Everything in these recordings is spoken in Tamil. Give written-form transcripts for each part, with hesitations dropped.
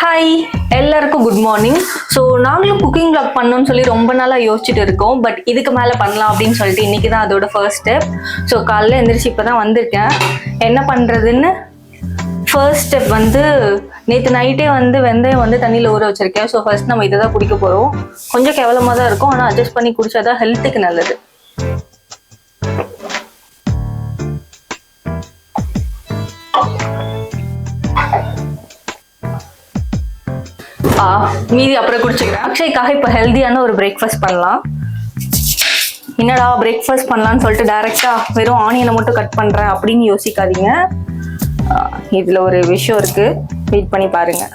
ஹாய் எல்லாருக்கும் குட் மார்னிங். ஸோ நாங்களும் குக்கிங் vlog பண்ணோம்னு சொல்லி ரொம்ப நாளாக யோசிச்சுட்டு இருக்கோம். பட் இதுக்கு மேலே பண்ணலாம் அப்படின்னு சொல்லிட்டு இன்னைக்கு தான் அதோட ஃபர்ஸ்ட் ஸ்டெப். ஸோ காலையில் எழுந்திரிச்சு இப்போ தான் வந்திருக்கேன். என்ன பண்ணுறதுன்னு ஃபர்ஸ்ட் ஸ்டெப் வந்து நேற்று நைட்டே வந்து வெந்தயம் வந்து தண்ணியில் ஊற வச்சிருக்கேன். ஸோ ஃபர்ஸ்ட் நம்ம இதை தான் குடிக்க போகிறோம். கொஞ்சம் கேவலமாக தான் இருக்கும், ஆனால் அட்ஜஸ்ட் பண்ணி குடிச்சாதான் ஹெல்த்துக்கு நல்லது. மீதி அப்புறம் குடிச்சுக்கிறேன். அக்ஷய்க்காக இப்போ ஹெல்தியான ஒரு பிரேக்ஃபாஸ்ட் பண்ணலாம். என்னடா பிரேக்ஃபாஸ்ட் பண்ணலான்னு சொல்லிட்டு டைரக்டா வெறும் ஆனியனை மட்டும் கட் பண்றேன் அப்படின்னு யோசிக்காதீங்க. இதுல ஒரு விஷயம் இருக்கு, வெயிட் பண்ணி பாருங்க.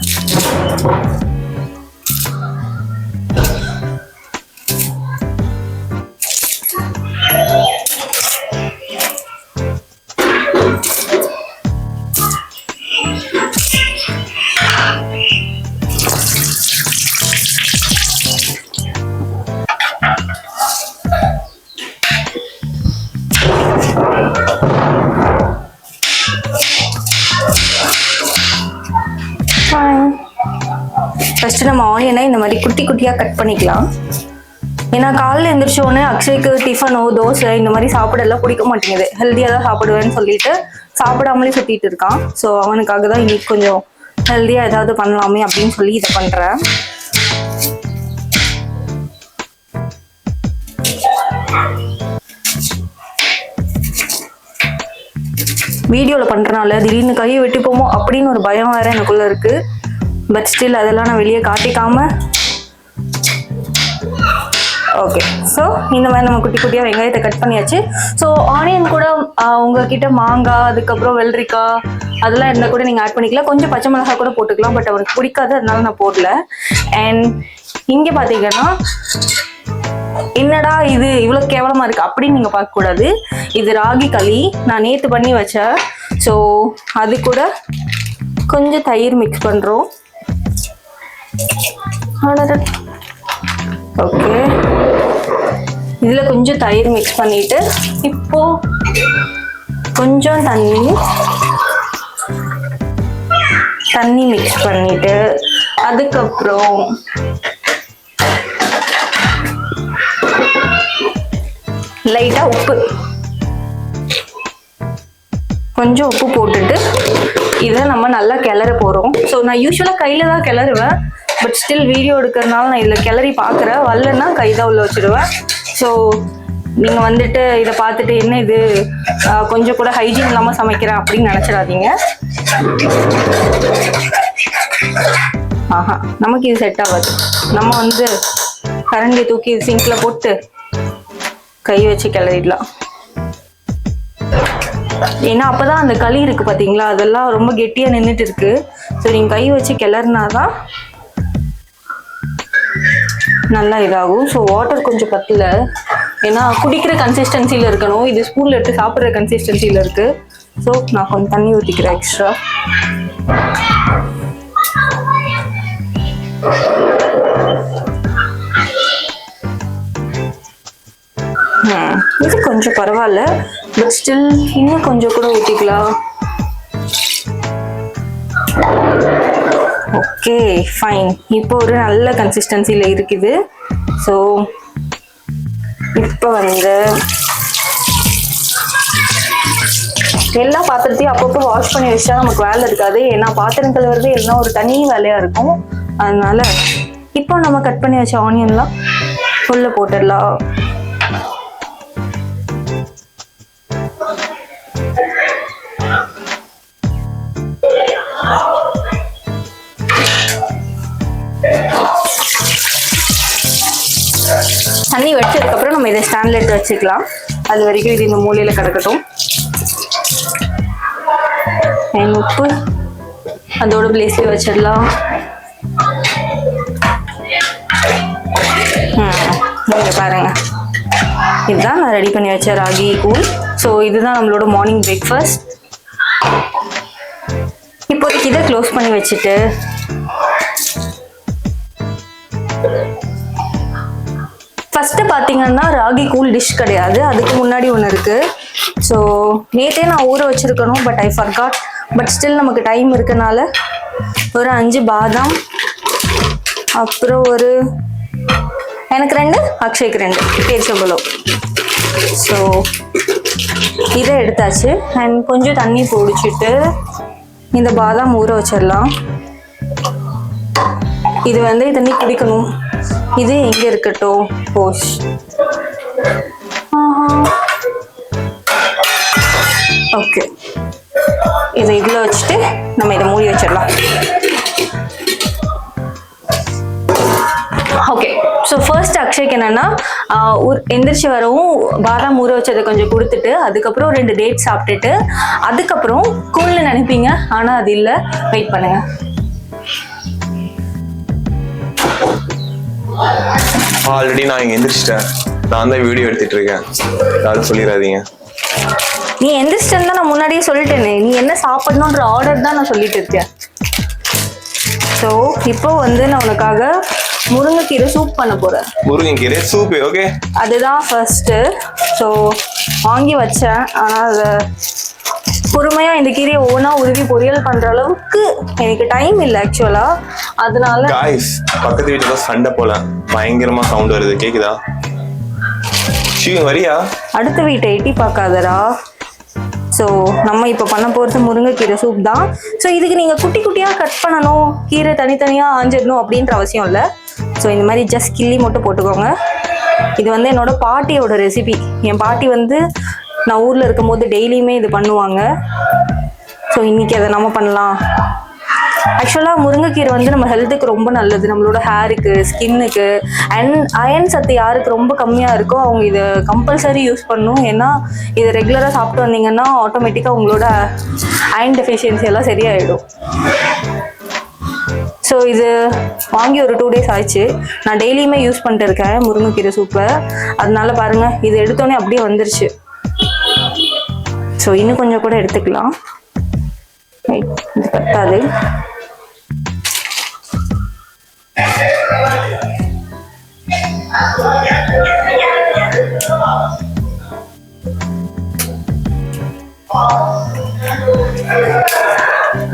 ஃபர்ஸ்ட் நம்ம ஆனியனை இந்த மாதிரி குட்டி குட்டியாக கட் பண்ணிக்கலாம். ஏன்னா காலையில் எழுந்திரிச்ச உடனே அக்ஷய்க்கு டிஃபனோ தோசை இந்த மாதிரி சாப்பிடலாம் பிடிக்க மாட்டேங்குது. ஹெல்த்தியாக தான் சாப்பிடுவேன்னு சொல்லிட்டு சாப்பிடாமலே சுற்றிட்டு இருக்கான். ஸோ அவனுக்காக தான் இன்னைக்கு கொஞ்சம் ஹெல்த்தியாக ஏதாவது பண்ணலாமே அப்படின்னு சொல்லி இதை பண்ணுறேன். வீடியோவில் பண்ணுறனால திடீர்னு கையை வெட்டிப்போமோ அப்படின்னு ஒரு பயம் வேறு எனக்குள்ளே இருக்குது. பட் ஸ்டில் அதெல்லாம் நான் வெளியே காட்டிக்காம ஓகே. ஸோ இந்த மாதிரி நம்ம குட்டி குட்டியாக வெங்காயத்தை கட் பண்ணியாச்சு. ஸோ ஆனியன் கூட உங்ககிட்ட மாங்காய் அதுக்கப்புறம் வெள்ளரிக்காய் அதெல்லாம் இருந்தால் கூட நீங்கள் ஆட் பண்ணிக்கலாம். கொஞ்சம் பச்சை மிளகாய் கூட போட்டுக்கலாம். பட் அவனுக்கு பிடிக்காது, அதனால நான் போடல. அண்ட் இங்கே பார்த்தீங்கன்னா என்னடா இது இவ்வளோ கேவலமாக இருக்குது அப்படின்னு நீங்கள் பார்க்கக்கூடாது. இது ராகி களி நான் நேற்று பண்ணி வச்சேன். ஸோ அது கூட கொஞ்சம் தயிர் மிக்ஸ் பண்ணுறோம். ஓகே, இதில் கொஞ்சம் தயிர் மிக்ஸ் பண்ணிட்டு இப்போ கொஞ்சம் தண்ணி மிக்ஸ் பண்ணிட்டு அதுக்கப்புறம் லைட்டா கொஞ்சம் உப்பு போட்டுட்டு இதை நம்ம நல்லா கிளற போறோம். ஸோ நான் யூஸ்வலாக கையில தான் கிளறுவேன். பட் ஸ்டில் வீடியோ எடுக்கிறதுனால நான் இதில் கிளறி பார்க்குறேன். வரலன்னா கை தான் உள்ள வச்சுடுவேன். ஸோ நீங்கள் வந்துட்டு இதை பார்த்துட்டு என்ன இது கொஞ்சம் கூட ஹைஜீன் இல்லாமல் சமைக்கிறேன் அப்படின்னு நினச்சிடாதீங்க. ஆஹா, நமக்கு இது செட் ஆகாது. நம்ம வந்து கரண்டியை தூக்கி சிங்கில் போட்டு கை வச்சு கிளறிடலாம். ஏன்னா அப்போதான் அந்த களி இருக்கு பார்த்தீங்களா, அதெல்லாம் ரொம்ப கெட்டியாக நின்றுட்டு இருக்கு. ஸோ நீங்கள் கை வச்சு கிளறினாதான் நல்லா இதாகும். ஸோ வாட்டர் கொஞ்சம் பத்தல, ஏன்னா குடிக்கிற கன்சிஸ்டன்சியில் இருக்கணும். இது ஸ்பூனில் எடுத்து சாப்பிட்ற கன்சிஸ்டன்சியில் இருக்கு. ஸோ நான் கொஞ்சம் தண்ணி ஊற்றிக்கிறேன் எக்ஸ்ட்ரா. இது கொஞ்சம் பரவாயில்ல, பட் ஸ்டில் இன்னும் கொஞ்சம் கூட ஊற்றிக்கலாம். ஓகே ஃபைன், இப்போ ஒரு நல்ல கன்சிஸ்டன்சியில் இருக்குது. ஸோ இப்போ வந்து எல்லா பாத்திரத்தையும் அப்பப்போ வாஷ் பண்ணி வச்சா நமக்கு வேலை இருக்காது. ஏன்னா பாத்திரம் கழுவுறது எல்லாம் ஒரு தனி வேலையாக இருக்கும். அதனால இப்போ நம்ம கட் பண்ணி வச்ச ஆனியன்லாம் உள்ள போட்டுடலாம். தண்ணி வச்சதுக்கப்புறம் நம்ம இதை ஸ்டாண்ட்ல எடுத்து வச்சுக்கலாம். அது வரைக்கும் இது இந்த மூலையில கிடக்கட்டும். உப்பு அதோட பிளேஸ்லேயே வச்சிடலாம். நீங்க பாருங்க, இதுதான் நான் ரெடி பண்ணி வச்ச ராகி கூழ். ஸோ இதுதான் நம்மளோட மார்னிங் பிரேக்ஃபாஸ்ட். இப்போதைக்கு இதை க்ளோஸ் பண்ணி வச்சுட்டு ஃபர்ஸ்ட் பார்த்தீங்கன்னா ராகி கூல் டிஷ் கிடையாது, அதுக்கு முன்னாடி ஒன்று இருக்கு. ஸோ நேற்றே நான் ஊற வச்சிருக்கணும், but I forgot. But still நமக்கு டைம் இருக்கனால ஒரு 5 பாதாம், அப்புறம் ஒரு எனக்கு 2, அக்ஷய்க்கு 2 பேரிச்சம்பழம். ஸோ இதை எடுத்தாச்சு. அண்ட் கொஞ்சம் தண்ணி பிடிச்சிட்டு இந்த பாதாம் ஊற வச்சிடலாம். இது வந்து தண்ணி குடிக்கணும். இது எங்க இருக்கட்டும். போஷ் ஓகே, இதை இதில் வச்சுட்டு நம்ம இதை மூடி வச்சிடலாம். ஓகே, ஸோ ஃபர்ஸ்ட் அக்ஷய்க்கு என்னன்னா எந்திரிச்சு வரவும் பாதாம் ஊற வச்சதை கொஞ்சம் கொடுத்துட்டு அதுக்கப்புறம் 2 டேட் சாப்பிட்டுட்டு அதுக்கப்புறம் கூழ்னு நினைப்பீங்க, ஆனால் அது இல்லை. வெயிட் பண்ணுங்க. ஆல்ரெடி நான் இங்க எந்திரிச்சிட்டேன். நான் தான் வீடியோ எடுத்துட்டு இருக்கேன், யாரும் சொல்லிடாதீங்க. நீ எந்திரிச்சிட்டேன்னு தான் நான் முன்னாடியே சொல்லிட்டேனே. நீ என்ன சாப்பிடணுன்ற ஆர்டர் தான் நான் சொல்லிட்டு இருக்கேன். ஸோ இப்போ வந்து நான் உனக்காக முருங்கைக்கீரை சூப் பண்ண போறேன். முருங்கைக்கீரை சூப், ஓகே. அதுதான் ஃபர்ஸ்ட். ஸோ வாங்கி வச்சேன், ஆனால் அதை பொறுமையா இந்த கீரையை ஒவ்வொன்றா உருவி பொரியல் பண்ற அளவுக்கு எனக்கு டைம் இல்லை ஆக்சுவலா. அதனால गाइस பக்கத்து வீட்டுல சண்டை போல பயங்கரமா சவுண்ட் வருது, கேக்குதா? வரியா? அடுத்த வீட்டை எட்டி பார்க்காதடா. ஸோ நம்ம இப்போ பண்ண போகிறது முருங்கைக்கீரை சூப் தான். ஸோ இதுக்கு நீங்கள் குட்டி குட்டியாக கட் பண்ணணும், கீரை தனித்தனியாக ஆஞ்சிடணும் அப்படின்ற அவசியம் இல்லை. ஸோ இந்த மாதிரி ஜஸ்ட் கிள்ளி மட்டும் போட்டுக்கோங்க. இது வந்து என்னோட பாட்டியோட ரெசிபி. என் பாட்டி வந்து நான் ஊரில் இருக்கும்போது டெய்லியுமே இது பண்ணுவாங்க. ஸோ இன்னைக்கு அதை நம்ம பண்ணலாம். ஆக்சுவலாக முருங்கைக்கீரை வந்து நம்ம ஹெல்த்துக்கு ரொம்ப நல்லது, நம்மளோட ஹேருக்கு, ஸ்கின்னுக்கு. அண்ட் அயன் சத்து யாருக்கு ரொம்ப கம்மியாக இருக்கோ அவங்க இதை கம்பல்சரி யூஸ் பண்ணணும். ஏன்னா இதை ரெகுலராக சாப்பிட்டு வந்தீங்கன்னா ஆட்டோமேட்டிக்காக உங்களோட அயன் டெஃபிஷியன்சி எல்லாம் சரியாயிடும். ஸோ இது வாங்கி ஒரு 2 days ஆயிடுச்சு. நான் டெய்லியுமே யூஸ் பண்ணிட்டு இருக்கேன் முருங்கைக்கீரை சூப்பை. அதனால பாருங்கள், இது எடுத்தோடனே அப்படியே வந்துருச்சு. ஸோ இன்னும் கொஞ்சம் கூட எடுத்துக்கலாம். இது பத்தாது.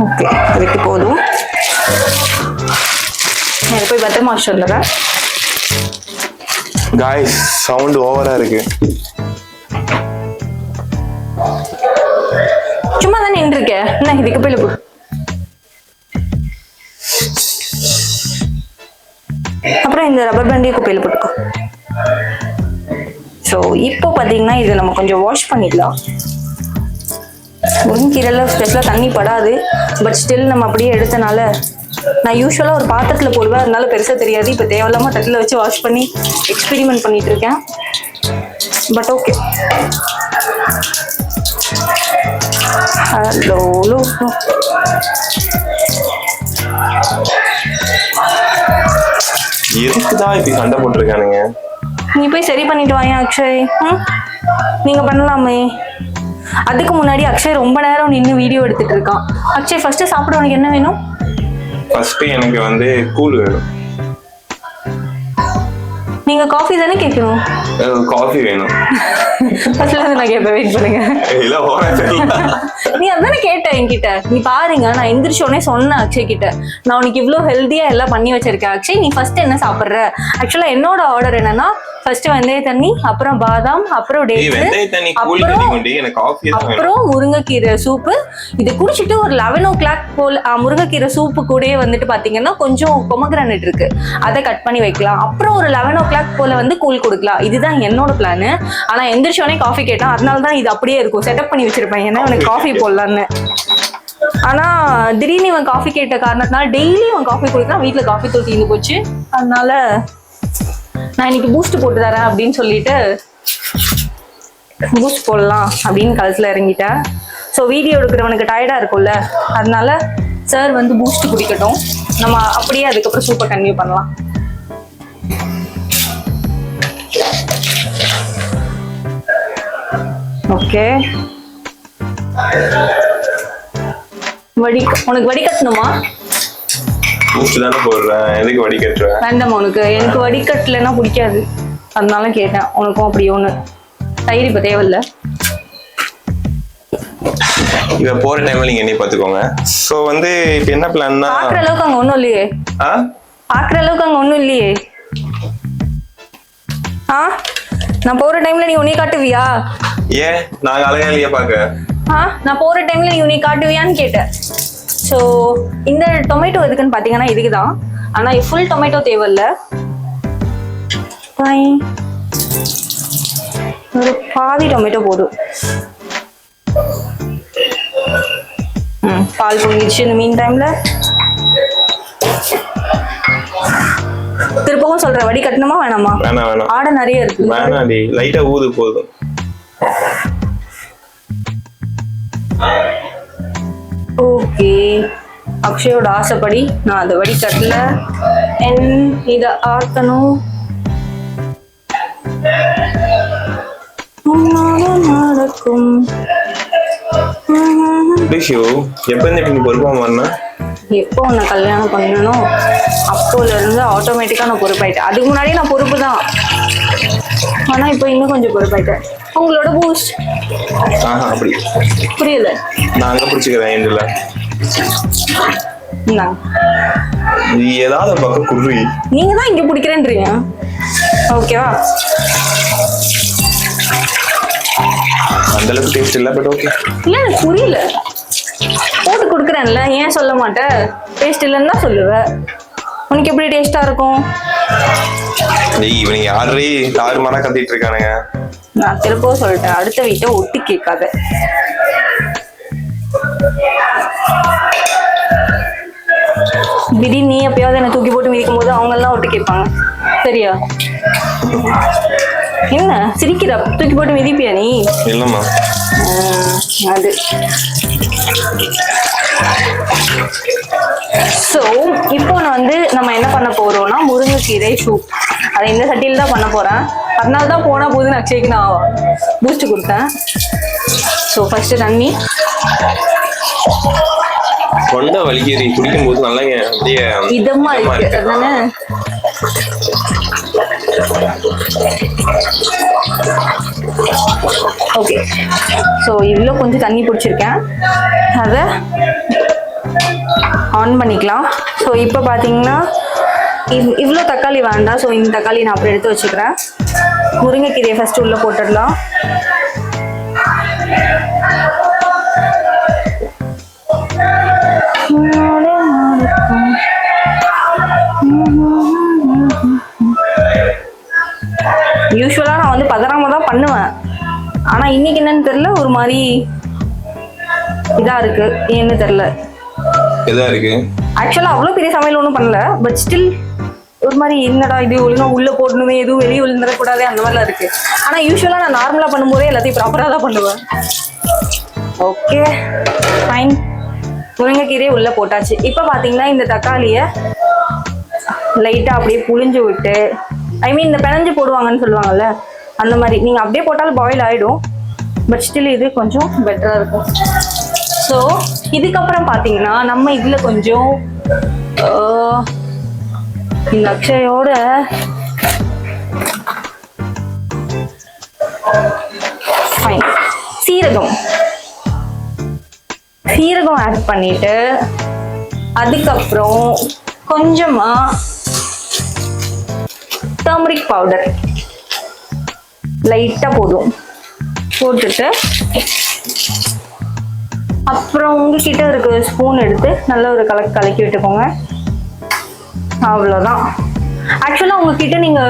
ஓகே, இதுக்கு போதும். நான் போய் பத்திரமா சொல்லுறேன். गाइस சவுண்ட் ஓவரா இருக்கு. சும்மா தான் நின்று இருக்கேன். என்ன இதுக்கு போய் போ. அப்புறம் இந்த ரப்பர் பேண்டையும் குப்பையில போட்டுக்கோ. ஸோ இப்போ பார்த்தீங்கன்னா இது நம்ம கொஞ்சம் வாஷ் பண்ணிடலாம். முருங்கைக்கீரையில் ஸ்பெஷலாக தண்ணி படாது, பட் ஸ்டில் நம்ம அப்படியே எடுத்தனால நான் யூஸ்வலாக ஒரு பாத்திரத்தில் போடுவேன், அதனால பெருசாக தெரியாது. இப்போ தேவையில்லாமல் தட்டில் வச்சு வாஷ் பண்ணி எக்ஸ்பெரிமெண்ட் பண்ணிட்டு இருக்கேன். But okay. ஹலோ, எதுக்குதான் இப்படி சண்டை போட்டிருக்கானுங்க? நீ போய் சரி பண்ணிட்டு வாங்க அக்ஷய். நீங்க பண்ணலாமே. அதுக்கு முன்னாடி அக்ஷய் ரொம்ப நேரம் நின்று வீடியோ எடுத்துட்டு இருக்கான். அக்ஷய் ஃபர்ஸ்ட் சாப்பிட உனக்கு என்ன வேணும்? ஃபர்ஸ்ட் எனக்கு வந்து கூல் வேணும். நீங்க காஃபி தானே கேட்கணும்? காஃபி வேணும். ஃபர்ஸ்ட்ல நான் கேட்பேன், வெயிட் பண்ணுங்க. இல்ல ஓரே தெரியல. நீ அதானே கேட்ட என்கிட்ட. நீ பாருங்க, நான் எந்திரிச்ச உடனே சொன்னேன் அக்ஷய் கிட்ட, நான் உனக்கு இவ்வளோ ஹெல்த்தியா எல்லாம் பண்ணி வச்சிருக்கேன் அக்ஷய், நீ ஃபர்ஸ்ட் என்ன சாப்பிட்ற? ஆக்சுவலா என்னோட ஆர்டர் என்னன்னா ஃபர்ஸ்ட் வெந்தய தண்ணி, அப்புறம் பாதாம், அப்புறம் டேட்ஸ், அப்புறம் முருங்கைக்கீரை சூப்பு. இது குடிச்சிட்டு ஒரு 11 o'clock போல முருங்கைக்கீரை சூப்பு கூட வந்துட்டு பாத்தீங்கன்னா கொஞ்சம் பொமக்ரானேட் இருக்கு, அதை கட் பண்ணி வைக்கலாம். அப்புறம் ஒரு 11 o'clock போல வந்து கூழ் கொடுக்கலாம். இதுதான் என்னோட பிளான். ஆனா எந்திரிச்சோடனே காஃபி கேட்டான், அதனாலதான் இது அப்படியே இருக்கும், செட்டப் பண்ணி வச்சிருப்பேன். ஏன்னா உனக்கு காஃபி போடலான்னு. ஆனா திடீர்னு இவன் காஃபி கேட்ட காரணத்தினால டெய்லி அவன் காஃபி குடிக்கிறான். வீட்டுல காஃபி தூள் தீர்ந்து போச்சு. அதனால நான் இன்னைக்கு பூஸ்ட் போட்டு தரேன் அப்படின்னு சொல்லிட்டு பூஸ்ட் போடலாம் அப்படின்னு களத்துல இறங்கிட்டேன். ஸோ வீடியோ எடுக்கிறவனுக்கு டயர்டா இருக்கும்ல, அதனால சார் வந்து பூஸ்ட் குடிக்கட்டும், நம்ம அப்படியே அதுக்கப்புறம் சூப்பர் கன்டினியூ பண்ணலாம். ஓகே, உனக்கு வடிகட்டணுமா? வேண்டாமா உனக்கு? எனக்கு வடிகட்டலைன்னா பிடிக்காது, அதனால கேட்டேன். உனக்கும் அப்படி ஒண்ணு தயிர் இப்ப தேவையில்ல. இவ போற டைம்ல நீங்க என்னைய பாத்துக்கோங்க. சோ வந்து இப்ப என்ன பிளான்னா, பாக்குற அளவுக்கு அங்க ஒண்ணும் இல்லையே. பாக்குற அளவுக்கு அங்க ஒண்ணும் இல்லையே. நான் போற டைம்ல நீ உன்னை காட்டுவியா? ஏன் நாங்க அழகா இல்லையா பாக்க? நான் போற டைம்ல நீ உன்னை காட்டுவியான்னு கேட்டேன். ஸோ இந்த டொமேட்டோ எதுக்குன்னு பாத்தீங்கன்னா இதுக்குதான். ஆனா ஃபுல் டொமேட்டோ தேவையில்ல, ஒரு பாதி டொமேட்டோ போதும். பால் பொங்கிடுச்சு. இந்த மீன் டைம்ல திருப்பவும் சொல்ற, வடி கட்டணுமா வேணாமா? வேணாம் வேணாம், ஆடை நிறைய இருக்கு. வேணாடி, லைட்டா ஊது போதும். ஓகே, அக்ஷயோட ஆசைப்படி நான் அதை வடி கட்டல. இத ஆத்தணும். நடக்கும். எப்ப நீ பொறுப்பா மாறினா? எப்போ உன்னை கல்யாணம் பண்ணணும் அப்போல இருந்து ஆட்டோமேட்டிக்கா நான் பொறுப்பாயிட்டேன். அதுக்கு முன்னாடி நான் பொறுப்பு தான், ஆனா இப்போ இன்னும் கொஞ்சம் பொறுப்பாயிட்டேன். உங்களோட பூஸ்ட். அப்படி புரியல. நான் அங்க பிடிச்சுக்கிறேன். ஏஞ்சல நீ ஏதாவது பக்கம் குடுறி. நீங்க தான் இங்க பிடிக்கிறேன்றீங்க. ஓகேவா? அந்த அளவுக்கு டேஸ்ட் இல்ல, பட் ஓகே. இல்ல எனக்கு புரியல. போட்டு கொடுக்குறேன்ல, ஏன் சொல்ல மாட்டேன்? டேஸ்ட் இல்லைன்னு தான் சொல்லுவேன். உனக்கு எப்படி டேஸ்டா இருக்கும்? இவனுங்க ஆல்ரெடி தாறுமாறா கத்திட்டு இருக்கானுங்க. நான் திருப்பவும் சொல்லிட்டேன், அடுத்த வீட்டை ஒட்டி கேட்காத. திடீர்னு நீ எப்பயாவது என்ன தூக்கி போட்டு மிதிக்கும் போது அவங்க எல்லாம் ஒட்டு கேட்பாங்க. சரியா? என்ன சிரிக்கிற? தூக்கி போட்டு மிதிப்பியா நீ? இல்லம்மா. அது ஸோ இப்போ நான் வந்து நம்ம என்ன பண்ண போறோம்னா முருங்கைக்கீரை சூப். அதை இந்த சட்டியில் தான் பண்ண போறேன். அதனால தான் போனா போது அக்ஷய்க்கு நான் பூஸ்ட் கொடுத்தேன். ஸோ ஃபர்ஸ்ட் தண்ணி. கொண்ட வலிக்கறி குடிக்கும் போது நல்லா அப்படியே இதமா இருக்கு அதானே? ஓகே, ஸோ இவ்வளோ கொஞ்சம் தண்ணி பிடிச்சிருக்கேன், அதை ஆன் பண்ணிக்கலாம். ஸோ இப்போ பார்த்தீங்கன்னா இவ்வளோ தக்காளி வேண்டாம். ஸோ இந்த தக்காளி நான் அப்புறம் எடுத்து வச்சுக்கிறேன். முருங்கைக்கீரையை ஃபர்ஸ்ட் உள்ள போட்டுடலாம். யூஸ்வலா நான் வந்து பதறாம தான் பண்ணுவேன், ஆனா இன்னைக்கு என்னன்னு தெரியல, ஒரு மாதிரி இதா இருக்கு. ஏன்னு தெரியல. இதா இருக்கு. ஆக்சுவலா அவ்வளவு பெரிய சமையல் ஒன்றும் பண்ணல, பட் ஸ்டில் ஒரு மாதிரி என்னடா இது, ஒழுங்கா உள்ள போடணுமே, எதுவும் வெளியே விழுந்துடக்கூடாது, அந்த மாதிரிலாம் இருக்கு. ஆனா யூஸ்வலா நான் நார்மலா பண்ணும்போதே எல்லாத்தையும் ப்ராப்பரா தான் பண்ணுவேன். Okay fine. முருங்கைக்கீரையை உள்ள போட்டாச்சு. இப்போ பாத்தீங்கன்னா இந்த தக்காளியை லைட்டா அப்படியே புளிஞ்சு விட்டு, ஐ மீன் இந்த பிணைஞ்சு போடுவாங்கன்னு சொல்லுவாங்கல்ல, அந்த மாதிரி நீங்க அப்படியே போட்டாலும் பாயில் ஆயிடும், பட் ஸ்டில் இது கொஞ்சம் பெட்டரா இருக்கும். ஸோ இதுக்கப்புறம் பாத்தீங்கன்னா நம்ம இதுல கொஞ்சம் இந்த அக்ஷயோட ஃபைன் சீரகம் ஆட் பண்ணிட்டு, அதுக்கப்புறம் கொஞ்சமா டர்மரிக் பவுடர் லைட்டா போதும் போட்டுட்டு, அப்புறம் உங்ககிட்ட இருக்க ஸ்பூன் எடுத்து நல்ல ஒரு கலக்கி விட்டுக்கோங்க. அவ்வளோதான். ஆக்சுவலா உங்ககிட்ட நீங்க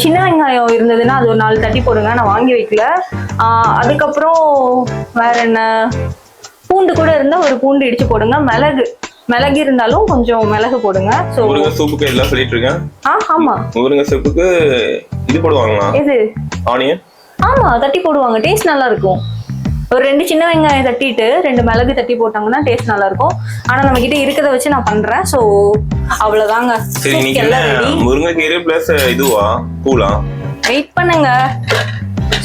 சின்ன வெங்காயம் இருந்ததுன்னா அது ஒரு 4 தட்டி போடுங்க, நான் வாங்கி வைக்கல. அதுக்கப்புறம் வேற என்ன, பூண்டு கூட இருந்தா ஒரு பூண்டு இடிச்சு போடுங்க. மிளகு இருந்தாலும் கொஞ்சம் மிளகு போடுங்க. சோ முருங்கை சூப்புக்கு எல்லாம் சொல்லிட்டு இருக்கேன். ஆமா, முருங்கை சூப்புக்கு இது போடுவாங்களா? இது ஆனியன். ஆமா, தட்டி போடுவாங்க, டேஸ்ட் நல்லா இருக்கும். ஒரு 2 சின்ன வெங்காயம் தட்டிட்டு 2 மிளகு தட்டி போட்டாங்கன்னா டேஸ்ட் நல்லா இருக்கும். ஆனா நம்ம கிட்ட இருக்கிறத வச்சு நான் பண்றேன். சோ அவ்வளவுதாங்க. சரி, நீங்க முருங்கைக்கீரை பிளஸ் இதுவா பூலா? வெயிட் பண்ணுங்க.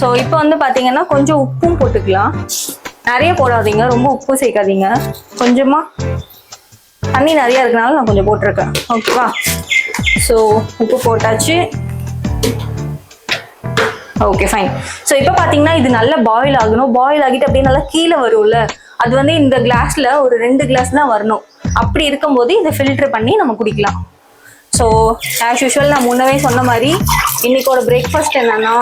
சோ இப்போ வந்து பாத்தீங்கன்னா கொஞ்சம் உப்பும் போட்டுக்கலாம். நிறைய போடாதீங்க, ரொம்ப உப்பு சேர்க்காதீங்க. கொஞ்சமா தண்ணி நிறைய இருக்கனால நான் கொஞ்சம் போட்டிருக்கேன். ஓகேவா? ஸோ உப்பு போட்டாச்சு. Okay fine. ஸோ இப்போ பார்த்தீங்கன்னா இது நல்லா பாயில் ஆகணும். பாயில் ஆகிட்டு அப்படியே நல்லா கீழே வரும்ல, அது வந்து இந்த கிளாஸ்ல ஒரு 2 கிளாஸ் தான் வரணும். அப்படி இருக்கும்போது இதை ஃபில்டர் பண்ணி நம்ம குடிக்கலாம். ஸோ ஆஸ் யூஷுவல் நான் முன்னவே சொன்ன மாதிரி இன்னைக்கோட பிரேக்ஃபாஸ்ட் என்னன்னா,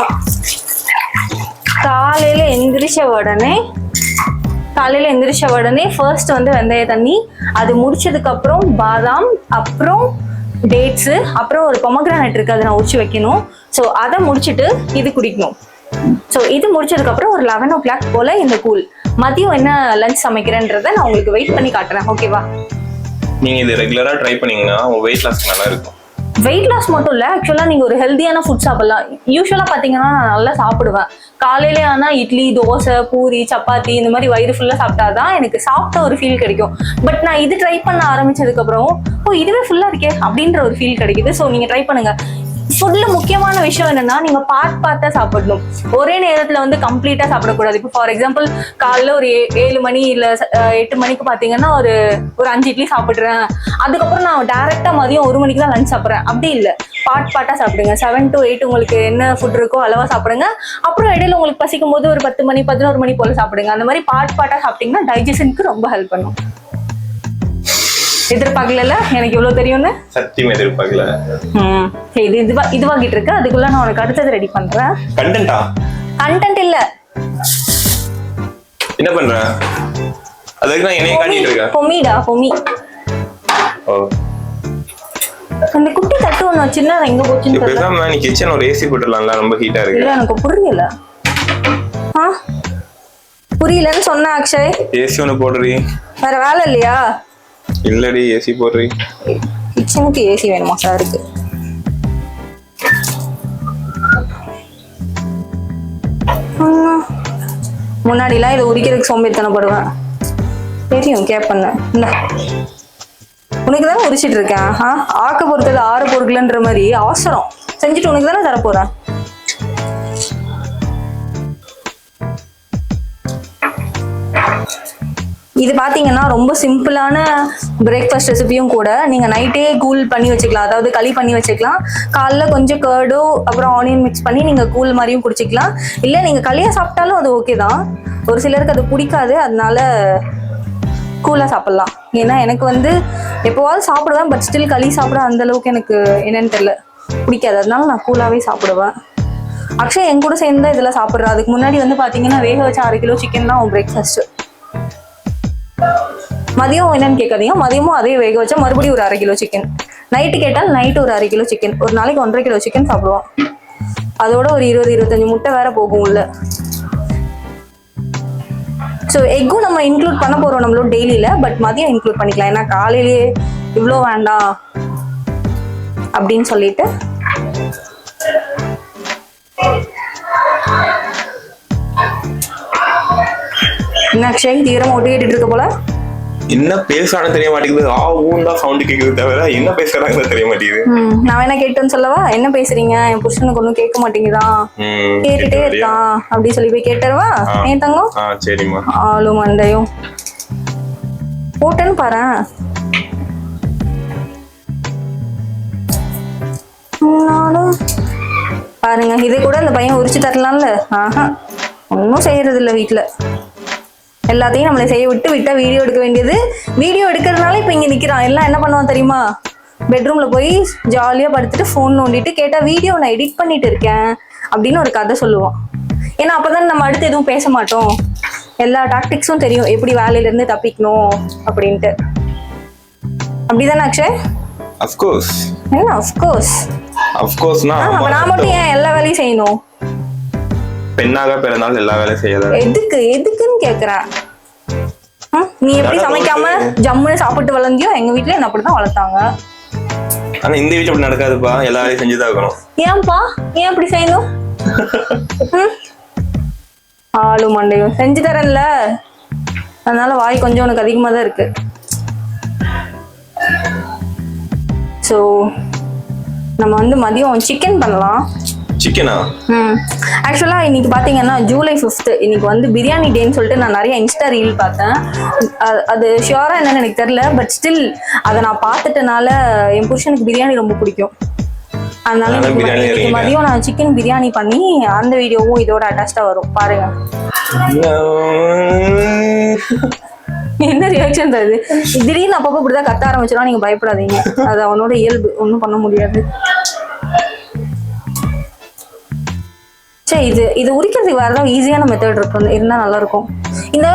காலையில எந்திரிச்ச உடனே ஃபர்ஸ்ட் வந்து வெந்தய தண்ணி, அது முடிச்சதுக்கு அப்புறம் பாதாம், அப்புறம் டேட்ஸு, அப்புறம் ஒரு பொமக்ரானட் இருக்கு, அதை நான் உரிச்சு வைக்கணும். ஸோ அதை முடிச்சுட்டு இது குடிக்கணும். ஸோ இது முடிச்சதுக்கு அப்புறம் ஒரு 11 o'clock போல இந்த கூல். மதியம் என்ன லஞ்ச் சமைக்கிறேன்றதை நான் உங்களுக்கு வெயிட் பண்ணி காட்டுறேன். ஓகேவா? நீங்க இது ரெகுலரா ட்ரை பண்ணீங்கன்னா உங்க வெயிட் லாஸ் நல்லா இருக்கும். வெயிட் லாஸ் மட்டும் இல்லை, ஆக்சுவலாக நீங்கள் ஒரு ஹெல்த்தியான ஃபுட் சாப்பிடலாம். யூஸ்வலாக பார்த்தீங்கன்னா நான் நல்லா சாப்பிடுவேன். காலையிலே ஆனால் இட்லி, தோசை, பூரி, சப்பாத்தி இந்த மாதிரி வயிறு ஃபுல்லாக சாப்பிட்டாதான் எனக்கு சாப்பிட்ட ஒரு ஃபீல் கிடைக்கும். பட் நான் இது ட்ரை பண்ண ஆரம்பிச்சதுக்கப்புறம் இதுவே ஃபுல்லாக இருக்கே அப்படின்ற ஒரு ஃபீல் கிடைக்குது. ஸோ நீங்கள் ட்ரை பண்ணுங்க. ஃபுட்ல முக்கியமான விஷயம் என்னன்னா, நீங்க பார்ட்டா சாப்பிடணும். ஒரே நேரத்துல வந்து கம்ப்ளீட்டா சாப்பிடக்கூடாது. இப்போ ஃபார் எக்ஸாம்பிள் காலைல ஒரு 7 மணி இல்ல 8 மணிக்கு பாத்தீங்கன்னா ஒரு 5 இட்லி சாப்பிடுறேன், அதுக்கப்புறம் நான் டைரக்டா மதியம் 1 மணிக்கு தான் லஞ்ச் சாப்பிடுறேன். அப்படி இல்லை, பார்ட்டா சாப்பிடுங்க. 7 to 8 உங்களுக்கு என்ன ஃபுட் இருக்கோ அளவா சாப்பிடுங்க. அப்புறம் இடையில உங்களுக்கு பசிக்கும் போது ஒரு 10 மணி 11 மணி போல சாப்பிடுங்க. அந்த மாதிரி பார்ட்டா சாப்பிட்டீங்கன்னா டைஜஷனுக்கு ரொம்ப ஹெல்ப் பண்ணும். எதிர்பார்க்கல எனக்கு இவ்வளவு தெரியும்னு. சத்தியம் எதிர்பார்க்கல. இது இதுவாகிட்டு இருக்கு. அதுக்குள்ள நான் உனக்கு அடுத்தது ரெடி பண்றேன். கண்டென்ட் இல்ல, என்ன பண்ற? அதுக்கு நான் என்னைய காட்டிட்டு இருக்கேன். பொமி. அந்த குட்டி தட்டு ஒண்ணு சின்ன எங்க போச்சுன்னு தெரியல. பேசாம நீ கிச்சன் ஒரு ஏசி போட்டுடலாம்ல, ரொம்ப ஹீட்டா இருக்கு. இல்ல எனக்கு புரியல. புரியலன்னு சொன்ன அக்ஷய். ஏசி ஒன்னு போடுறீ. வேற வேலை இல்லையா? இல்லடி, ஏசி போடுறீ. கிச்சனுக்கு ஏசி வேணுமா சாருக்கு? முன்னாடிலாம் இதை உரிக்கிறதுக்கு சோம்பேறித்தனப்படுவேன், தெரியும். கேட்பண்ண இந்த உனக்கு தானே உரிச்சிட்டு இருக்கேன். ஆக்க பொறுத்தது 6 பொருட்கள்ன்ற மாதிரி அவசரம் செஞ்சுட்டு உனக்கு தானே தரப்போறேன். இது பாத்தீங்கன்னா ரொம்ப சிம்பிளான பிரேக்ஃபாஸ்ட் ரெசிபியும் கூட. நீங்க நைட்டே கூல் பண்ணி வச்சுக்கலாம், அதாவது களி பண்ணி வச்சுக்கலாம். காலைல கொஞ்சம் கர்டோ அப்புறம் ஆனியன் மிக்ஸ் பண்ணி நீங்க கூல் மாதிரியும் குடிச்சிக்கலாம். இல்ல நீங்க களியா சாப்பிட்டாலும் அது ஓகே தான். ஒரு சிலருக்கு அது பிடிக்காது, அதனால கூலா சாப்பிடலாம். ஏன்னா எனக்கு வந்து எப்போவாவது சாப்பிடுவேன், பட் ஸ்டில் களி சாப்பிட அந்த அளவுக்கு எனக்கு என்னன்னு தெரியல, பிடிக்காது. அதனால நான் கூலாவே சாப்பிடுவேன். அக்ஷய் என் கூட சேர்ந்து தான் இதெல்லாம் சாப்பிட்றேன். அதுக்கு முன்னாடி வந்து பாத்தீங்கன்னா வேக வச்ச 6 கிலோ சிக்கன் தான் பிரேக்ஃபாஸ்ட். மதியம் என்னன்னு கேட்காதீங்க, மதியமும் அதே வேக வச்சா மறுபடியும் ஒரு 1/2 கிலோ சிக்கன். நைட்டு கேட்டால் நைட்டு ஒரு 1/2 கிலோ சிக்கன். ஒரு நாளைக்கு 1.5 கிலோ சிக்கன் சாப்பிடுவோம். அதோட ஒரு 20-25 முட்டை வேற போகும் உள்ள. ஸோ எக்கும் நம்ம இன்க்ளூட் பண்ண போறோம் நம்மளோட டெய்லியில, பட் மதியம் இன்க்ளூட் பண்ணிக்கலாம். ஏன்னா காலையிலேயே இவ்வளோ வேண்டாம் அப்படின்னு சொல்லிட்டு. என்ன அக்ஷய் தீவிரமா ஒட்டி கேட்டுட்டு இருக்க போல? என்ன பேசுறான்னு தெரிய மாட்டேங்குது. ஊண்டா சவுண்ட் கேக்குது தவிர என்ன பேசுறாங்கன்னு தெரிய மாட்டேங்குது. நான் வேணா கேட்டேன்னு சொல்லவா? என்ன பேசுறீங்க, என் புருஷனுக்கு ஒன்னும் கேட்க மாட்டேங்குதான், கேட்டுட்டே இருக்கான் அப்படி சொல்லி போய் கேட்டுருவா. ஏன் தங்கம்? சரிம்மா. ஆளு மண்டையும் போட்டேன்னு பாரு. பாருங்க, இதை கூட அந்த பையன் உரிச்சு தரலாம்ல. ஒன்னும் செய்யறது இல்ல வீட்டுல. எல்லாத்தையும் நம்மளை செய்ய விட்டா வீடியோ எடுக்க வேண்டியது. வீடியோ எடுக்கிறதுனால இப்ப இங்க நிக்கிறான். எல்லாம் என்ன பண்ணுவான் தெரியுமா? பெட்ரூம்ல போய் ஜாலியா படுத்துட்டு போன் நோண்டிட்டு கேட்டா வீடியோ நான் எடிட் பண்ணிட்டு இருக்கேன் அப்படின்னு ஒரு கதை சொல்லுவான். ஏன்னா அப்பதான் நம்ம அடுத்து எதுவும் பேச மாட்டோம். எல்லா டாக்டிக்ஸும் தெரியும், எப்படி வேலையில இருந்து தப்பிக்கணும் அப்படின்ட்டு. அப்படிதானே அக்ஷய்? அஃப்கோர்ஸ். என்ன அஃப்கோர்ஸ்? அஃப்கோர்ஸ்னா அப்ப நான் மட்டும் ஏன் எல்லா வேலையும் செய்யணும்? பெண்ணாக பிறந்தாலும் எல்லா வேலையும் செய்யல. எதுக்குன்னு கேக்குறேன். நீ எப்படி சமைக்காம ஜம்முன்னு சாப்பிட்டு வளர்ந்தியோ, எங்க வீட்டுல என்ன அப்படிதான் வளர்த்தாங்க. ஆனா இந்த வீட்டுல அப்படி நடக்காதுப்பா, எல்லா வேலையும் செஞ்சுதான் இருக்கணும். ஏன்பா, ஏன் அப்படி செய்யணும்? ஆளு மண்டையும் செஞ்சு தரேன்ல, அதனால வாய் கொஞ்சம் உனக்கு அதிகமா தான் இருக்கு. ஸோ நம்ம வந்து மதியம் சிக்கன் பண்ணலாம். சிக்கனா? ஆக்சுவலா இன்னைக்கு பாத்தீங்கன்னா ஜூலை 5th, இன்னைக்கு வந்து பிரியாணி டேன்னு சொல்லிட்டு நான் நிறைய இன்ஸ்டா ரீல் பார்த்தேன். அது ஷியோரா என்னன்னு எனக்கு தெரியல, பட் ஸ்டில் அதை நான் பார்த்துட்டனால என் புருஷனுக்கு பிரியாணி ரொம்ப பிடிக்கும். அதனால இன்னைக்கு மதியம் நான் சிக்கன் பிரியாணி பண்ணி அந்த வீடியோவும் இதோட அட்டாச்சா வரும் பாருங்க. என்ன ரியாக்ஷன் இது? திடீர்னு அப்பப்போ இப்படிதான் கத்த ஆரம்பிச்சிடும், நீங்க பயப்படாதீங்க, அது அவனோட இயல்பு, ஒன்றும் பண்ண முடியாது. சரி, இது உரிக்கிறதுக்கு வேற ஏதாவது ஈஸியான மெத்தட் இருக்கு இருந்தா நல்லா இருக்கும். இந்த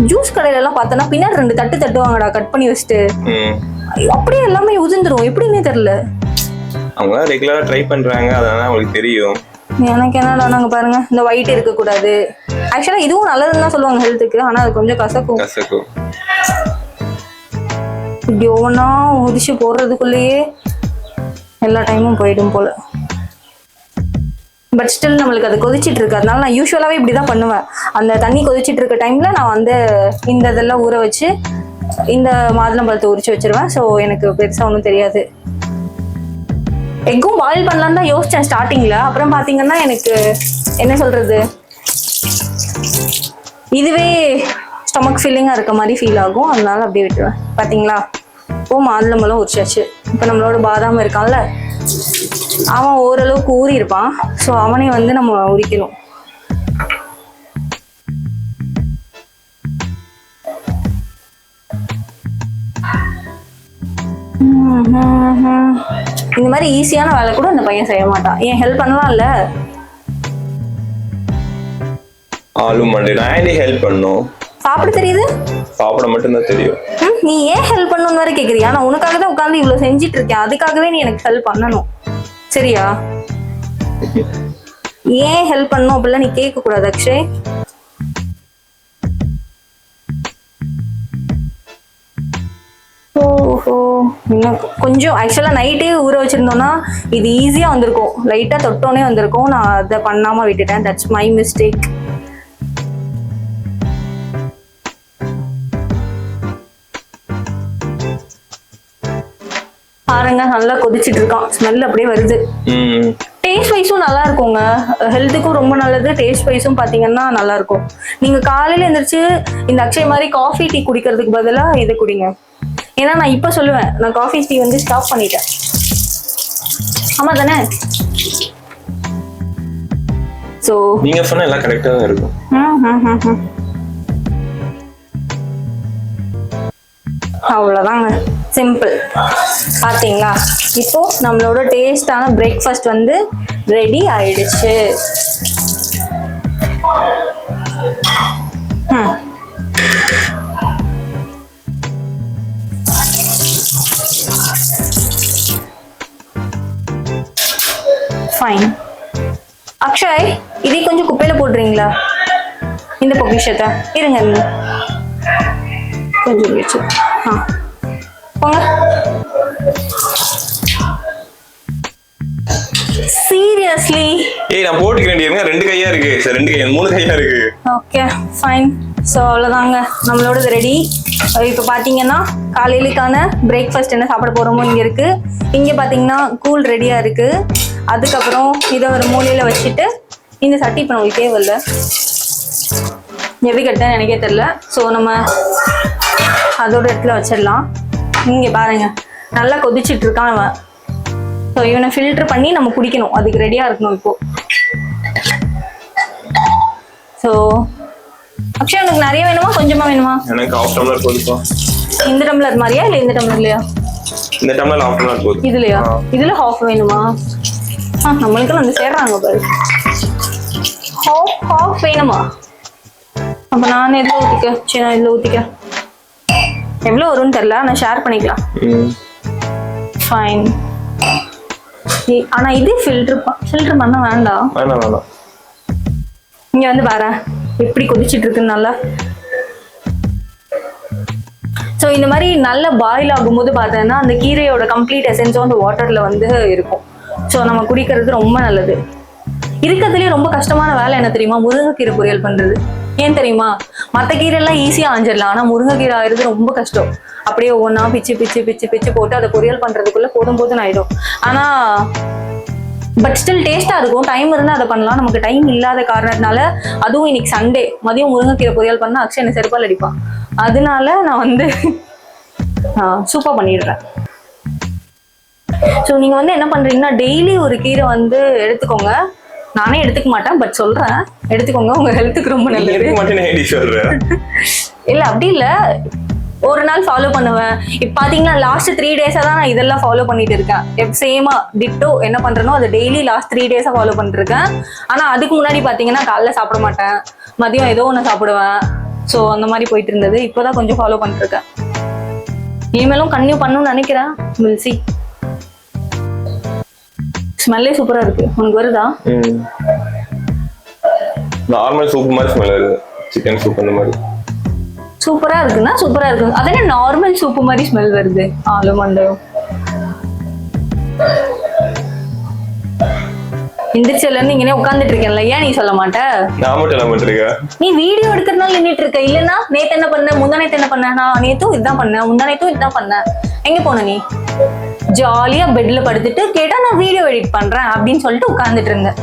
ஜூஸ் கடையில எல்லாம் பார்த்தோன்னா பின்னாடி 2 தட்டு தட்டுவாங்கடா கட் பண்ணி வச்சுட்டு, அப்படியே எல்லாமே உதிர்ந்துரும், எப்படின்னே தெரியல. அவங்க ரெகுலரா ட்ரை பண்றாங்க, அதனால உங்களுக்கு தெரியும். எனக்கு என்னடா, நாங்க பாருங்க இந்த ஒயிட் இருக்க கூடாது. ஆக்சுவலா இதுவும் நல்லதுன்னு தான் சொல்லுவாங்க ஹெல்த்துக்கு, ஆனா அது கொஞ்சம் கசக்கும். இப்படி ஒவ்வொன்னா உதிச்சு போடுறதுக்குள்ளேயே எல்லா டைமும் போயிடும் போல. பட் ஸ்டில் நம்மளுக்கு அது கொதிச்சிட்டு இருக்கு, அதனால நான் யூஸ்வலாவே இப்படிதான் பண்ணுவேன். அந்த தண்ணி கொதிச்சிட்டு இருக்க டைம்ல நான் வந்து இந்த இதெல்லாம் ஊற வச்சு இந்த மாதுளம்பழத்தை உரிச்சு வச்சிருவேன். ஸோ எனக்கு பெருசா ஒன்றும் தெரியாது. எக்கும் பாயில் பண்ணலான்னு தான் யோசிச்சேன் ஸ்டார்டிங்ல. அப்புறம் பாத்தீங்கன்னா எனக்கு என்ன சொல்றது, இதுவே ஸ்டொமக் ஃபீலிங்கா இருக்க மாதிரி ஃபீல் ஆகும், அதனால அப்படியே விட்டுருவேன். பாத்தீங்களா, இப்போ மாதுளம்பழம் உரிச்சாச்சு. இப்போ நம்மளோட பாதாம் இருக்கான்ல, அவன் ஓரளவுக்கு ஊறி இருப்பான். ஸோ அவனே வந்து நம்ம உரிக்கணும். இந்த மாதிரி ஈஸியான வேலை கூட அந்த பையன் செய்ய மாட்டான். ஏன் ஹெல்ப் பண்ணலாம்ல? ஆளு மண்டே நான் ஹெல்ப் பண்ணும். சாப்பிட தெரியுது? சாப்பிட மட்டும் தான் தெரியும். நீ ஏன் ஹெல்ப் பண்ணணும்னு வேற கேக்குறியா? நான் உனக்காக தான் உட்கார்ந்து இவ்வளவு செஞ்சிட்டு இருக்கேன், அதுக்காகவே நீ எனக்கு ஹெல்ப் பண்ணணும், சரியா? ஏன் ஹெல்ப் பண்ணணும் அப்படிலாம் நீ கேட்க கூடாது அக்ஷய். ஓஹோ, இன்னும் கொஞ்சம் ஆக்சுவலா நைட்டே ஊற வச்சிருந்தோம்னா இது ஈஸியா வந்திருக்கும், லைட்டா தொட்டோனே வந்திருக்கும். நான் அதை பண்ணாம விட்டுட்டேன், தட்ஸ் மை மிஸ்டேக். பாருங்க நல்லா கொதிச்சிட்டு இருக்கான், ஸ்மெல் அப்படியே வருது. டேஸ்ட் வைஸும் நல்லா இருக்குங்க, ஹெல்த்துக்கும் ரொம்ப நல்லது, டேஸ்ட் வைஸும் பாத்தீங்கன்னா நல்லா இருக்கும். நீங்க காலையில எந்திரிச்சு இந்த அக்ஷய் மாதிரி காஃபி டீ குடிக்கிறதுக்கு பதிலா இதை குடிங்க. ஏன்னா நான் இப்ப சொல்லுவேன், நான் காஃபி டீ வந்து ஸ்டாப் பண்ணிட்டேன். ஆமா தானே? சோ நீங்க சொன்ன எல்லாம் கரெக்டா தான் இருக்கும். அவ்வளோதாங்க, சிம்பிள். பார்த்தீங்களா, இப்போ நம்மளோட டேஸ்டான பிரேக்ஃபாஸ்ட் வந்து ரெடி ஆயிடுச்சு. ஃபைன். அக்ஷய், இதே கொஞ்சம் குப்பையில போடுறீங்களா இந்த பொக்கிஷத்தை? இருங்க கொஞ்சம் வச்சு போங்க. சீரியஸ்லி? ஏய் நான் போட்டுக்கிறேன், 2 கையா இருக்கு. சரி 2 கை 3 கையா இருக்கு. Okay fine. ஸோ அவ்வளோதாங்க, நம்மளோடது ரெடி. இப்போ பார்த்தீங்கன்னா காலையிலுக்கான பிரேக்ஃபாஸ்ட் என்ன சாப்பிட போகிறோமோ இங்கே இருக்கு. இங்கே பார்த்தீங்கன்னா கூழ் ரெடியாக இருக்கு. அதுக்கப்புறம் இதை ஒரு மூலையில் வச்சுட்டு இந்த சட்டி இப்போ நம்மளுக்கு தேவையில்லை, எப்படி கட்டேன்னு எனக்கே தெரியல. ஸோ நம்ம அதோட இடத்துல வச்சிடலாம். இங்கே பாருங்க நல்லா கொதிச்சிட்டு இருக்கான் அவன். ஸோ இவனை ஃபில்டர் பண்ணி நம்ம குடிக்கணும், அதுக்கு ரெடியாக இருக்கணும் இப்போ. ஸோ அக்ஷய், உனக்கு நிறைய வேணுமா கொஞ்சமா வேணுமா? எனக்கு ½ டம்ளர் போதுப்பா. இந்த டம்ளர் மாதிரியா இல்லை இந்த டம்ளர்லையா? இந்த டம்ளர் ½ டம்ளர் போதும். இதுலையா? இதுல ஹாஃப் வேணுமா? நம்மளுக்கு வந்து சேர்றாங்க பாரு, ஹாஃப் வேணுமா? அப்ப நான் எதுல ஊத்திக்க? சரி நான் இதுல ஊத்திக்க. எவ்வளவு வரும்னு தெரியல, நான் ஷேர் பண்ணிக்கலாம். ஃபைன். ஆனா இது ஃபில்டர் பண்ண வேண்டாம். இங்க வந்து பாரு எப்படி கொதிச்சிட்டு இருக்குன்னு நல்லா. ஸோ இந்த மாதிரி நல்ல பாயில் ஆகும்போது பார்த்தோன்னா அந்த கீரையோட கம்ப்ளீட் எசன்ஸும் அந்த வாட்டர்ல வந்து இருக்கும். ஸோ நம்ம குடிக்கிறது ரொம்ப நல்லது. இருக்கிறதுலேயே ரொம்ப கஷ்டமான வேலை என்ன தெரியுமா? முருங்கைக்கீரை பொரியல் பண்றது. ஏன் தெரியுமா? மற்ற கீரை எல்லாம் ஈஸியா ஆஞ்சிடலாம், ஆனா முருங்கைக்கீரை ஆயிடுறது ரொம்ப கஷ்டம். அப்படியே ஒவ்வொன்றா பிச்சு பிச்சு பிச்சு பிச்சு போட்டு அதை பொரியல் பண்றதுக்குள்ள போதும்னு ஆயிடும். ஆனா பட் ஸ்டில் டேஸ்டா இருக்கும். டைம் இருந்தா அதை பண்ணலாம், நமக்கு டைம் இல்லாத காரணத்தினால, அதுவும் இன்னைக்கு சண்டே மதியம் முருங்கைக்கீரை பொரியல் பண்ணா அக்ஷய் என்ன செருப்பால் அடிப்பான். அதனால நான் வந்து சூப்பா பண்ணிடுறேன். ஸோ நீங்க வந்து என்ன பண்றீங்கன்னா டெய்லி ஒரு கீரை வந்து எடுத்துக்கோங்க. நானே எடுத்துக்க மாட்டேன், பட் சொல்றேன், எடுத்துக்கோங்க, உங்க ஹெல்த்துக்கு ரொம்ப நல்லது. எடுக்க மாட்டேன்னு ஏடி சொல்ற? இல்ல அப்படி இல்ல, ஒரு நாள் ஃபாலோ பண்ணுவேன். இப்ப பாத்தீங்கன்னா லாஸ்ட் 3 டேஸா தான் நான் இதெல்லாம் ஃபாலோ பண்ணிட்டு இருக்கேன். சேமா டிட்டோ என்ன பண்றேனோ அதை டெய்லி லாஸ்ட் 3 டேஸா ஃபாலோ பண்ணிட்டு இருக்கேன். ஆனா அதுக்கு முன்னாடி பாத்தீங்கன்னா காலைல சாப்பிட மாட்டேன், மதியம் ஏதோ ஒன்று சாப்பிடுவேன். ஸோ அந்த மாதிரி போயிட்டு இருந்தது. இப்போதான் கொஞ்சம் ஃபாலோ பண்ணிட்டு இருக்கேன். இனிமேலும் கன்டினியூ பண்ணணும்னு நினைக்கிறேன். Will see. ஸ்மெல்லே சூப்பரா இருக்கு. உனக்கு வருதா? நார்மல் சூப் மாதிரி ஸ்மெல் வருது. சிக்கன் சூப் அந்த மாதிரி சூப்பரா இருக்குன்னா சூப்பரா இருக்கு. அதே நார்மல் சூப் மாதிரி ஸ்மெல் வருது. ஆலுமண்டையும் எந்திரிச்சல இருந்து இங்கே உட்காந்துட்டு இருக்கேன்ல, ஏன் நீ சொல்ல மாட்ட? நான் மட்டும் என்ன பண்றேன்? நீ வீடியோ எடுக்கிறதுனால நின்றுட்டு இருக்க. இல்லன்னா நேத்து என்ன பண்ண, முந்தா நேத்து என்ன பண்ண? நான் நேத்தும் இதுதான் பண்ணேன், முந்தா நேத்தும் இதுதான் பண்ணேன். எங்க போன நீ? ஜாலியா பெட்ல படுத்துட்டு கேட்டா நான் வீடியோ எடிட் பண்றேன் அப்படின்னு சொல்லிட்டு உட்கார்ந்துட்டு இருந்தேன்.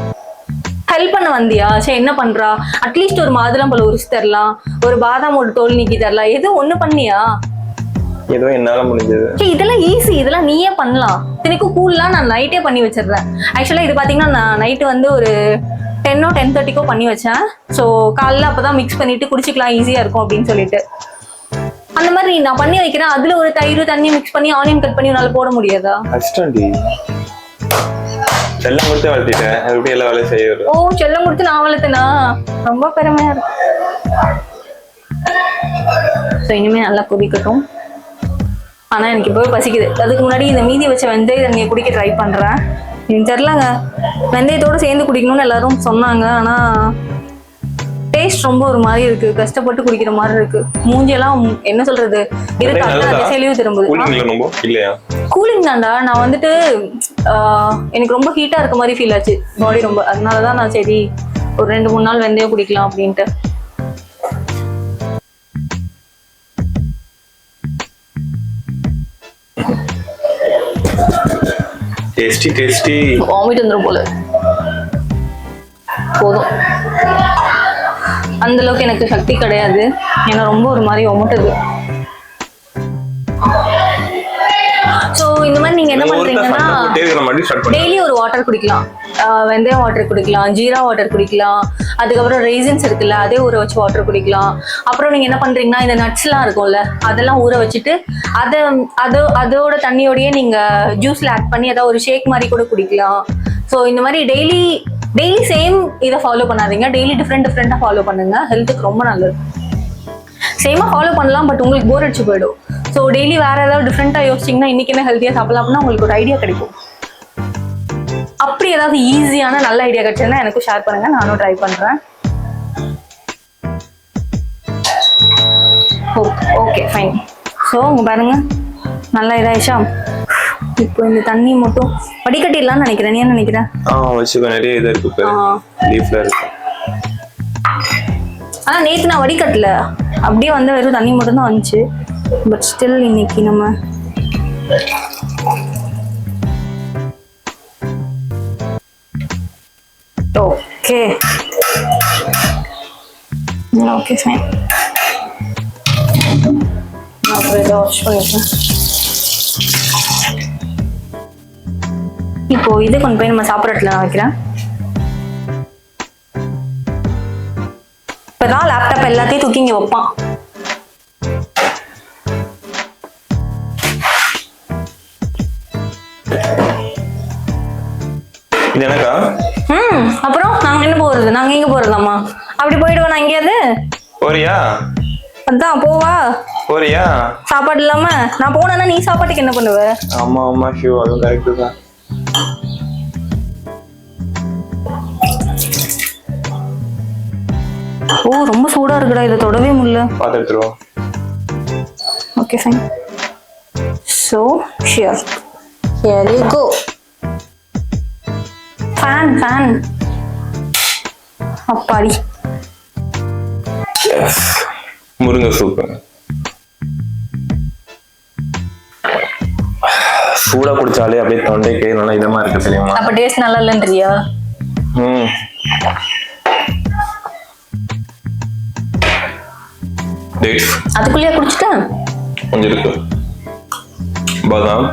ஹெல்ப் பண்ண வந்தியா? சரி என்ன பண்றா? அட்லீஸ்ட் ஒரு மாதுளம் பழம் உரிச்சு தரலாம், ஒரு பாதாமோட தோல் நீக்கி தரலாம், எதுவும் ஒண்ணு பண்ணியா? ஏதோ என்னால முடிஞ்சது. இதெல்லாம் ஈஸி, இதெல்லாம் நீயே பண்ணலாம். தினைக்கும் கூல்லாம் நான் நைட்டே பண்ணி வச்சிடுறேன். ஆக்சுவலா இது பாத்தீங்கன்னா நான் நைட்டு வந்து ஒரு 10 or 10:30 பண்ணி வச்சேன். ஸோ காலைல அப்பதான் மிக்ஸ் பண்ணிட்டு குடிச்சிக்கலாம், ஈஸியா இருக்கும் அப்படின்னு சொல்லிட்டு. அந்த மாதிரி நான் பண்ணி வைக்கிறேன். அதுல ஒரு தயிர் தண்ணி மிக்ஸ் பண்ணி ஆனியன் கட் பண்ணி உன்னால போட முடியாதா? கஷ்டம்டி. செல்லம் கொடுத்து வளர்த்திட்டேன், எப்படி எல்லா வேலையும் செய்யறது? ஓ, செல்லம் கொடுத்து நான் வளர்த்தனா? ரொம்ப பெருமையா இருக்கு. ஸோ இனிமே நல்லா கொதிக்கட்டும். ஆனா எனக்கு இப்பவே பசிக்குது. அதுக்கு முன்னாடி இந்த மீதி வச்ச வெந்தய தண்ணியை குடிக்க ட்ரை பண்றேன். எனக்கு தெரியலங்க, வெந்தயத்தோட சேர்ந்து குடிக்கணும்னு எல்லாரும் சொன்னாங்க. ஆனா டேஸ்ட் ரொம்ப ஒரு மாதிரி இருக்கு, கஷ்டப்பட்டு குடிக்கிற மாதிரி இருக்கு. மூஞ்சியெல்லாம் என்ன சொல்றது, இருக்கு அந்த திசையிலயும் திரும்புது. கூலிங் தான்டா. நான் வந்துட்டு எனக்கு ரொம்ப ஹீட்டா இருக்க மாதிரி ஃபீல் ஆச்சு பாடி ரொம்ப. அதனாலதான் நான் சரி ஒரு 2-3 நாள் வெந்தயம் குடிக்கலாம் அப்படின்ட்டு. டேஸ்டி வாமிட் வந்துரும் போல. போதும், அந்த அளவுக்கு எனக்கு சக்தி கிடையாது. ஏன்னா ரொம்ப ஒரு மாதிரி ஒமுட்டுது. ஸோ இந்த மாதிரி நீங்க என்ன பண்றீங்கன்னா டெய்லி ஒரு வாட்டர் குடிக்கலாம். வெந்தயம் வாட்டர் குடிக்கலாம், ஜீரா வாட்டர் குடிக்கலாம், அதுக்கப்புறம் ரெய்சின்ஸ் இருக்குல்ல அதே ஊற வச்சு வாட்டர் குடிக்கலாம். அப்புறம் நீங்க என்ன பண்றீங்கன்னா இந்த நட்ஸ் எல்லாம் இருக்கும்ல அதெல்லாம் ஊற வச்சுட்டு அதோட தண்ணியோடய நீங்க ஜூஸ்ல ஆட் பண்ணி ஏதாவது ஒரு ஷேக் மாதிரி கூட குடிக்கலாம். ஸோ இந்த மாதிரி டெய்லி சேம் இதை ஃபாலோ பண்ணாதீங்க, டெய்லி டிஃப்ரெண்டா ஃபாலோ பண்ணுங்க. ஹெல்த்துக்கு ரொம்ப நல்லது. சேமா ஃபாலோ பண்ணலாம், பட் உங்களுக்கு போர் அடிச்சு போயிடும். ஸோ டெய்லி வேற ஏதாவது டிஃப்ரெண்டா யோசிச்சிங்கன்னா இன்னைக்கு என்ன ஹெல்த்தியா சாப்பிடலாம் அப்படின்னா உங்களுக்கு ஒரு ஐடியா கிடைக்கும். அப்படி ஏதாவது ஈஸியான நல்ல ஐடியா கிடைச்சதுன்னா எனக்கும் ஷேர் பண்ணுங்க, நானும் ட்ரை பண்றேன். Okay fine. ஸோ உங்க பாருங்க நல்லா இதாயிடுச்சா? இப்போ இந்த தண்ணி மட்டும் வடிகட்டிடலாம்னு நினைக்கிறேன். நீ என்ன நினைக்கிறேன்? வச்சுக்கோ, நிறைய இது இருக்கு, லீஃப்ல இருக்கு. ஆனா நேத்து நான் வடிகட்டல, அப்படியே வந்து வெறும் தண்ணி மட்டும் தான் வந்துச்சு. பட் ஸ்டில் இன்னைக்கு நம்ம ஓகே ஃபைன். அப்புறம் இதை வாஷ் பண்ணிக்கலாம். இப்போ இது கொண்டு போய் நம்ம சாப்பிட்றதுல நான் வைக்கிறேன். இப்பதான் லேப்டாப் எல்லாத்தையும் தூக்கி இங்க வைப்பான். இது எனக்கா? அப்புறம் நாங்க என்ன போறது? நாங்க எங்க போறதாமா? அப்படி போயிடுவோம். நான் எங்கேயாவது போறியா? அதான் போவா. போறியா? சாப்பாடு இல்லாம நான் போனேன்னா நீ சாப்பாட்டுக்கு என்ன பண்ணுவ? ஆமா ஷூ, அதுவும் கரெக்ட் தான். ஓ ரொம்ப சூடா இருக்குடா, இதை தொடவே முடியல. பாத்து எடுத்துருவோம். Okay fine. So here you go. fan அப்பாடி. முருங்கை சூப்பு சூடா குடிச்சாலே அப்படியே தொண்டைக்கு நல்லா இதமா இருக்கு தெரியுமா? அப்ப டேஸ்ட் நல்லா இல்லைன்றியா? அதுக்குள்ளேயே குடிச்சிட்டேன். கொஞ்சம் இருக்கு. பாதாம்,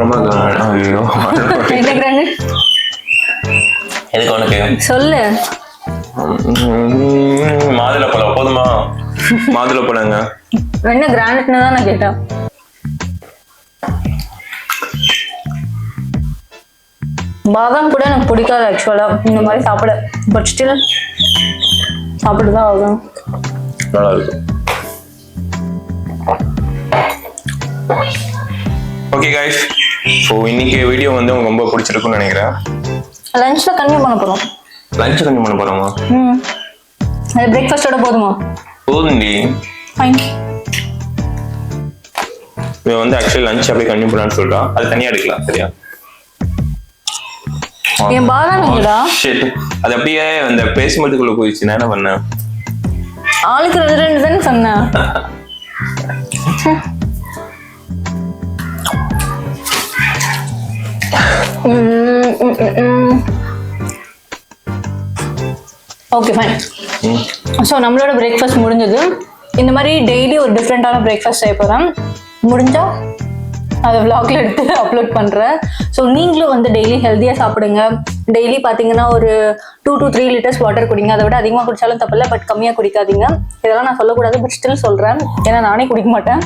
ரொம்ப ஐயோ என்ன கிரானைட் எதுக்கு உனக்கு சொல்லு. மாதுளப்பழம் போதுமா? மாதுளப்பழங்க. என்ன கிரானைட்னு தான் நான் கேட்டேன். பாதாம் கூட எனக்கு பிடிக்காது ஆக்சுவலா இந்த மாதிரி சாப்பிட, பட் ஸ்டில் சாப்பிட்டுதான் ஆகும். நல்லா இருக்கு. ஓகே கைஸ், ஸோ இன்னைக்கு வீடியோ வந்து உங்களுக்கு ரொம்ப பிடிச்சிருக்குன்னு நினைக்கிறேன். லஞ்ச்ல கன்டினியூ பண்ண போறோம். லஞ்ச் கன்டினியூ பண்ண போறோமா? அது பிரேக்ஃபாஸ்டோட போதுமா? போதுண்டி. ஃபைன். இவன் வந்து ஆக்சுவலி லஞ்ச் அப்படியே கன்டினியூ பண்ணலான்னு சொல்றான். அது தனியா எடுக்கலாம் சரியா? என் பாதாம் எங்கடா? அது அப்படியே அந்த பேஸ்மெண்ட்டுக்குள்ள போயிடுச்சு. நான் என்ன பண்ணேன்? ஆளுக்கு 2 தானே சொன்னேன். Okay fine. ஸோ நம்மளோட பிரேக்ஃபாஸ்ட் முடிஞ்சது. இந்த மாதிரி டெய்லி ஒரு டிஃப்ரெண்டான பிரேக்ஃபாஸ்ட் செய்ய போகிறேன். முடிஞ்சா அதை vlogல எடுத்து அப்லோட் பண்ணுறேன். ஸோ நீங்களும் வந்து டெய்லி ஹெல்த்தியாக சாப்பிடுங்க. டெய்லி பார்த்தீங்கன்னா ஒரு 2 to 3 liters வாட்டர் குடிங்க. அதை விட அதிகமாக குடிச்சாலும் தப்பில்லை, பட் கம்மியாக குடிக்காதீங்க. இதெல்லாம் நான் சொல்லக்கூடாது, பட் ஸ்டில் சொல்கிறேன், ஏன்னா நானே குடிக்க மாட்டேன்.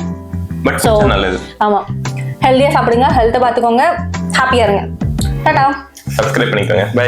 ஸோ ஆமாம், ஹெல்த்தியாக சாப்பிடுங்க, ஹெல்த்தை பார்த்துக்கோங்க, ஹாப்பியாக இருங்க. டாடா. சப்ஸ்கிரைப் பண்ணிக்கோங்க. பை.